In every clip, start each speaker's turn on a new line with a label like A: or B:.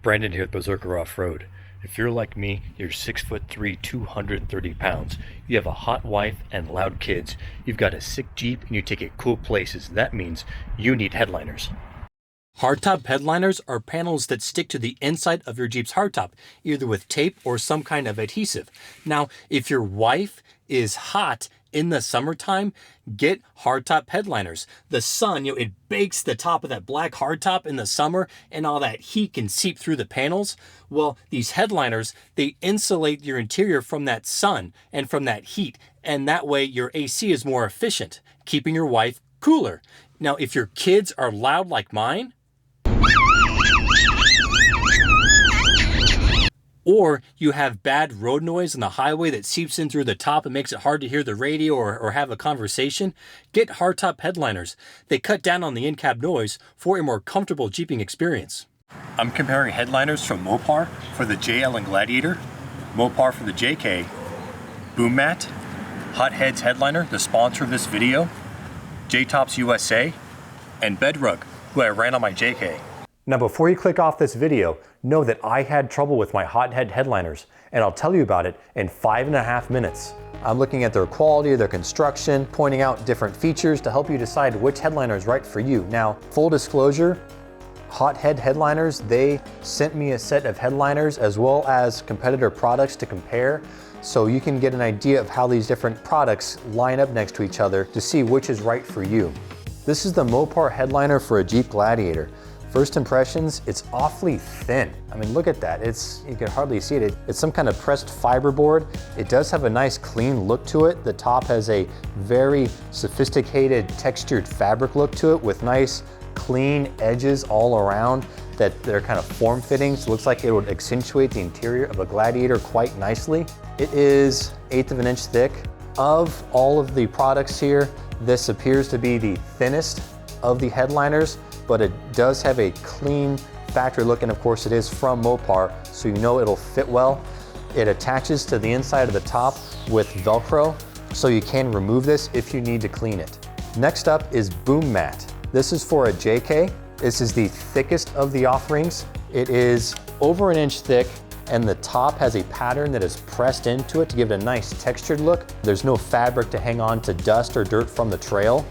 A: Brandon here at Berserker Off-Road. If you're like me, you're 6'3", 230 pounds. You have a hot wife and loud kids. You've got a sick Jeep and you take it cool places. That means you need headliners. Hardtop headliners are panels that stick to the inside of your Jeep's hardtop, either with tape or some kind of adhesive. Now, if your wife is hot in the summertime, get hardtop headliners. The sun, it bakes the top of that black hardtop in the summer and all that heat can seep through the panels. Well, these headliners, they insulate your interior from that sun and from that heat. And that way your AC is more efficient, keeping your wife cooler. Now, if your kids are loud like mine, or you have bad road noise on the highway that seeps in through the top and makes it hard to hear the radio or have a conversation, get hardtop headliners. They cut down on the in-cab noise for a more comfortable Jeeping experience. I'm comparing headliners from Mopar for the JL and Gladiator, Mopar for the JK, Boom Mat, Hothead's Headliner, the sponsor of this video, J-Tops USA, and Bedrug, who I ran on my JK. Now before you click off this video, know that I had trouble with my Hothead headliners, and I'll tell you about it in 5.5 minutes. I'm looking at their quality, their construction, pointing out different features to help you decide which headliner is right for you. Now, full disclosure, Hothead Headliners, they sent me a set of headliners as well as competitor products to compare, so you can get an idea of how these different products line up next to each other to see which is right for you. This is the Mopar headliner for a Jeep Gladiator. First impressions, it's awfully thin. I mean, look at that. You can hardly see it. It's some kind of pressed fiberboard. It does have a nice clean look to it. The top has a very sophisticated textured fabric look to it with nice clean edges all around that they're kind of form-fitting. So it looks like it would accentuate the interior of a Gladiator quite nicely. It is 1/8 of an inch thick. Of all of the products here, this appears to be the thinnest of the headliners, but it does have a clean factory look, and of course it is from Mopar, so you know it'll fit well. It attaches to the inside of the top with Velcro, so you can remove this if you need to clean it. Next up is Boom Mat. This is for a JK. This is the thickest of the offerings. It is over 1 inch thick, and the top has a pattern that is pressed into it to give it a nice textured look. There's no fabric to hang on to dust or dirt from the trail.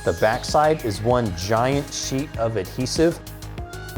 A: The backside is one giant sheet of adhesive.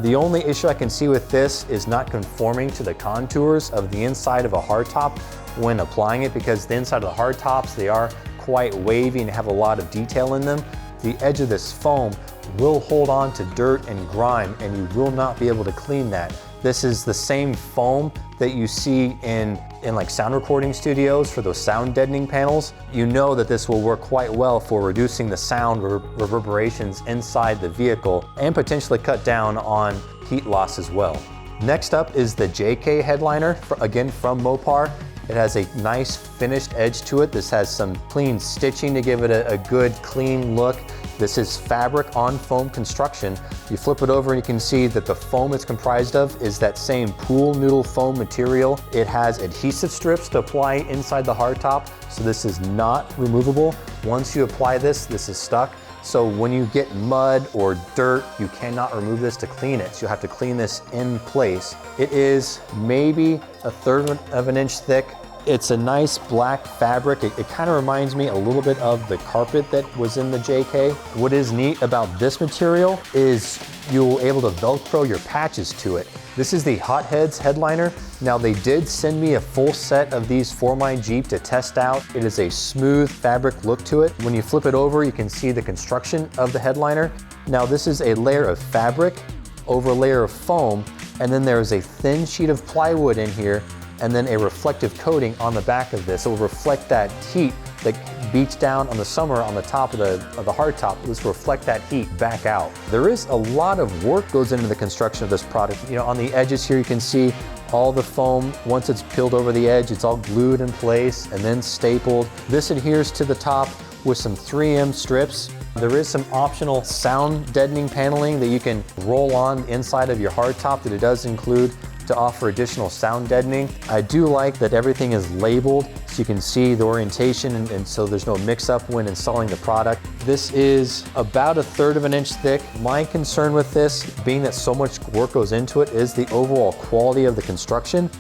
A: The only issue I can see with this is not conforming to the contours of the inside of a hardtop when applying it, because the inside of the hardtops, they are quite wavy and have a lot of detail in them. The edge of this foam will hold on to dirt and grime, and you will not be able to clean that. This is the same foam that you see in like sound recording studios for those sound deadening panels. You know that this will work quite well for reducing the sound reverberations inside the vehicle and potentially cut down on heat loss as well. Next up is the JK headliner, again from Mopar. It has a nice finished edge to it. This has some clean stitching to give it a good clean look. This is fabric on foam construction. You flip it over and you can see that the foam it's comprised of is that same pool noodle foam material. It has adhesive strips to apply inside the hardtop, so this is not removable. Once you apply this, this is stuck. So when you get mud or dirt, you cannot remove this to clean it. So you'll have to clean this in place. It is maybe 1/3 of an inch thick. It's a nice black fabric. It kind of reminds me a little bit of the carpet that was in the JK. What is neat about this material is you'll able to Velcro your patches to it. This is the Hothead's headliner. Now they did send me a full set of these for my Jeep to test out. It is a smooth fabric look to it. When you flip it over, you can see the construction of the headliner. Now this is a layer of fabric over a layer of foam, and then there is a thin sheet of plywood in here, and then a reflective coating on the back of this. It will reflect that heat that beats down on the summer on the top of the hardtop. This will reflect that heat back out. There is a lot of work goes into the construction of this product. You know, on the edges here you can see all the foam. Once it's peeled over the edge, it's all glued in place and then stapled. This adheres to the top with some 3M strips. There is some optional sound deadening paneling that you can roll on inside of your hardtop that it does include to offer additional sound deadening. I do like that everything is labeled so you can see the orientation and so there's no mix-up when installing the product. This is about 1/3 of an inch thick. My concern with this, being that so much work goes into it, is the overall quality of the construction.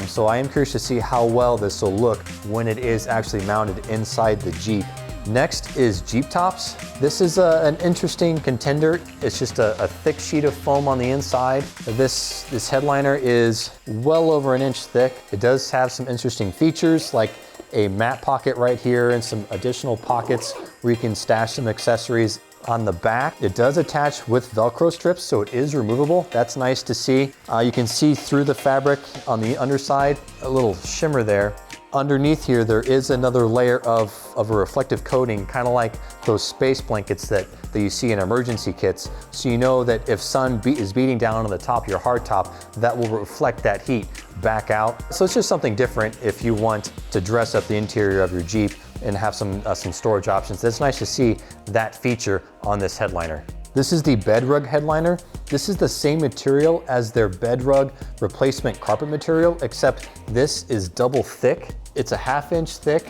A: So I am curious to see how well this will look when it is actually mounted inside the Jeep. Next is Jeep tops. This is an interesting contender. It's just a thick sheet of foam on the inside. This headliner is well over 1 inch thick. It does have some interesting features like a mat pocket right here and some additional pockets where you can stash some accessories. On the back, it does attach with Velcro strips, so it is removable. That's nice to see. You can see through the fabric on the underside, a little shimmer there. Underneath here, there is another layer of a reflective coating, kind of like those space blankets that you see in emergency kits. So you know that if sun is beating down on the top of your hardtop, that will reflect that heat back out. So it's just something different if you want to dress up the interior of your Jeep and have some storage options. It's nice to see that feature on this headliner. This is the Bedrug headliner. This is the same material as their Bedrug replacement carpet material, except this is double thick. It's a 1/2 inch thick,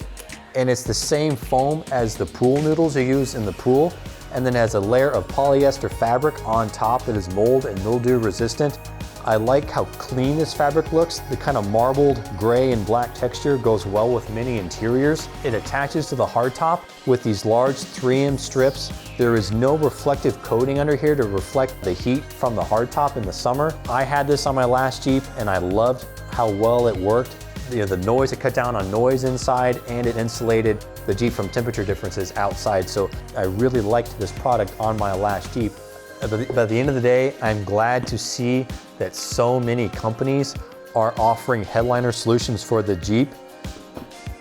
A: and it's the same foam as the pool noodles you use in the pool, and then has a layer of polyester fabric on top that is mold and mildew resistant. I like how clean this fabric looks. The kind of marbled gray and black texture goes well with many interiors. It attaches to the hardtop with these large 3M strips. There is no reflective coating under here to reflect the heat from the hardtop in the summer. I had this on my last Jeep and I loved how well it worked. You know, the noise, it cut down on noise inside and it insulated the Jeep from temperature differences outside. So I really liked this product on my last Jeep. But at the end of the day, I'm glad to see that so many companies are offering headliner solutions for the Jeep.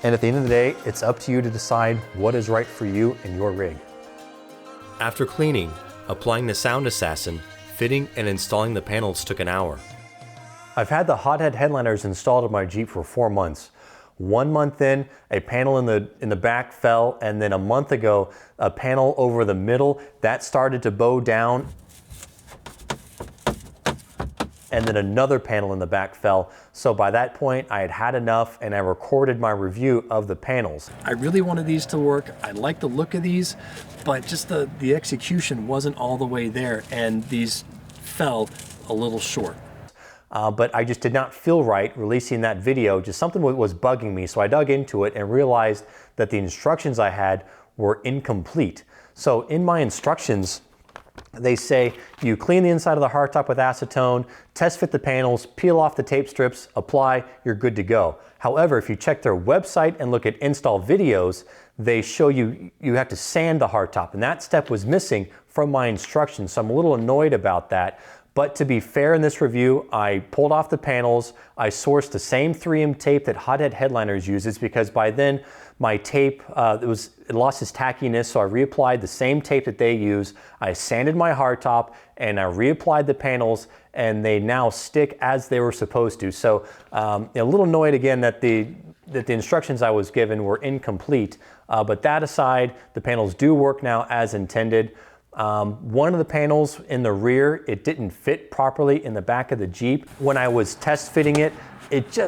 A: And at the end of the day, it's up to you to decide what is right for you and your rig. After cleaning, applying the Sound Assassin, fitting and installing the panels took an hour. I've had the Hothead Headliners installed in my Jeep for 4 months. 1 month in, a panel in the back fell, and then a month ago, a panel over the middle, that started to bow down, and then another panel in the back fell. So by that point, I had had enough, and I recorded my review of the panels. I really wanted these to work. I like the look of these, but just the execution wasn't all the way there, and these fell a little short. But I just did not feel right releasing that video. Just something was bugging me. So I dug into it and realized that the instructions I had were incomplete. So in my instructions, they say you clean the inside of the hardtop with acetone, test fit the panels, peel off the tape strips, apply, you're good to go. However, if you check their website and look at install videos, they show you have to sand the hardtop, and that step was missing from my instructions. So I'm a little annoyed about that. But to be fair in this review, I pulled off the panels. I sourced the same 3M tape that Hothead Headliners uses because by then my tape, it lost its tackiness, so I reapplied the same tape that they use. I sanded my hardtop and I reapplied the panels, and they now stick as they were supposed to. So a little annoyed again that the instructions I was given were incomplete. But that aside, the panels do work now as intended. One of the panels in the rear, it didn't fit properly in the back of the Jeep. When I was test fitting it,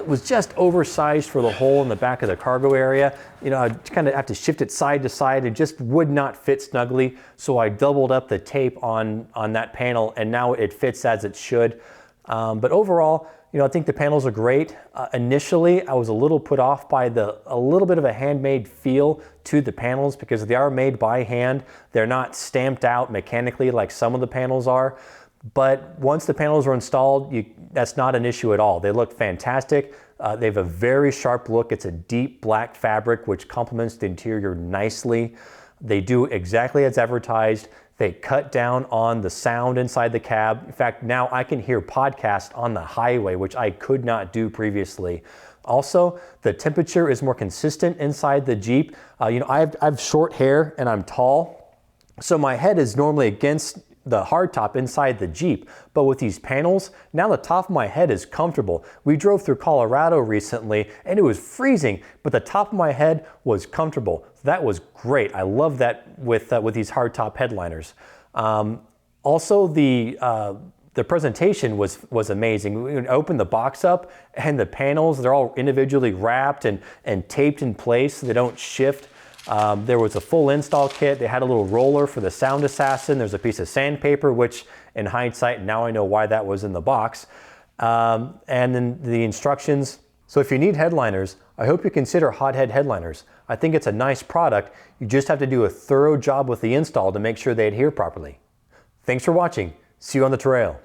A: was just oversized for the hole in the back of the cargo area. You know, I'd kind of have to shift it side to side. It just would not fit snugly. So I doubled up the tape on that panel, and now it fits as it should. But overall, you know, I think the panels are great. Initially, I was a little put off by a little bit of a handmade feel to the panels because they are made by hand. They're not stamped out mechanically like some of the panels are. But once the panels are installed, that's not an issue at all. They look fantastic. They have a very sharp look. It's a deep black fabric, which complements the interior nicely. They do exactly as advertised. They cut down on the sound inside the cab. In fact, now I can hear podcasts on the highway, which I could not do previously. Also, the temperature is more consistent inside the Jeep. You know, I have short hair and I'm tall, so my head is normally against the hardtop inside the Jeep. But with these panels, now the top of my head is comfortable. We drove through Colorado recently and it was freezing, but the top of my head was comfortable. That was great. I love that with these hardtop headliners. Also, the The presentation was amazing. We opened the box up and the panels, they're all individually wrapped and taped in place so they don't shift. There was a full install kit. They had a little roller for the sound assassin. There's a piece of sandpaper, which in hindsight, now I know why that was in the box. And then the instructions. So if you need headliners, I hope you consider Hothead Headliners. I think it's a nice product. You just have to do a thorough job with the install to make sure they adhere properly. Thanks for watching. See you on the trail.